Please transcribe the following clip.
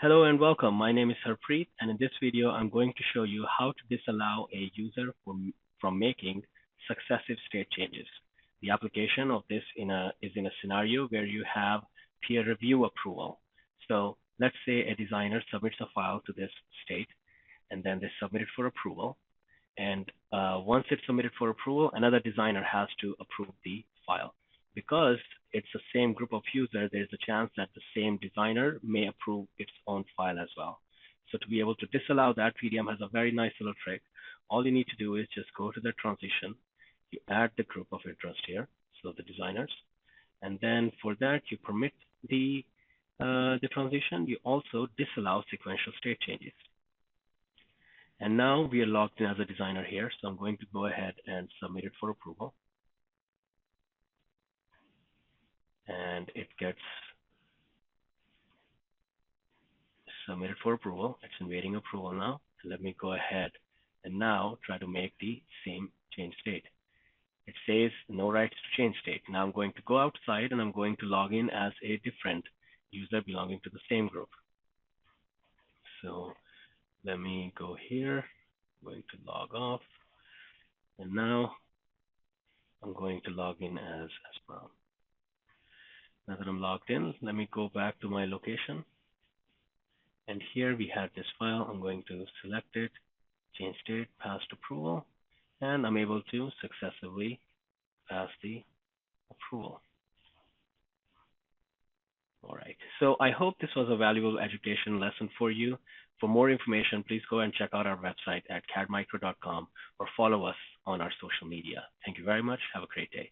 Hello and welcome. My name is Harpreet, and in this video, I'm going to show you how to disallow a user from making successive state changes. The application of this is in a scenario where you have peer review approval. So let's say a designer submits a file to this state, and then they submit it for approval. And once it's submitted for approval, another designer has to approve the file. Because it's the same group of users, there's a chance that the same designer may approve its own file as well. So to be able to disallow that, PDM has a very nice little trick. All you need to do is just go to the transition, you add the group of interest here, so the designers, and then for that you permit the transition. You also disallow sequential state changes. And now we are logged in as a designer here, so I'm going to go ahead and submit it for approval. And it gets submitted for approval. It's in waiting approval now. Let me go ahead and now try to make the same change state. It says no rights to change state. Now I'm going to go outside and I'm going to log in as a different user belonging to the same group. So let me go here. I'm going to log off. And now I'm going to log in as Brown. Now that I'm logged in, let me go back to my location. And here we have this file. I'm going to select it, change state, pass to approval, and I'm able to successively pass the approval. All right. So I hope this was a valuable education lesson for you. For more information, please go and check out our website at cadmicro.com or follow us on our social media. Thank you very much. Have a great day.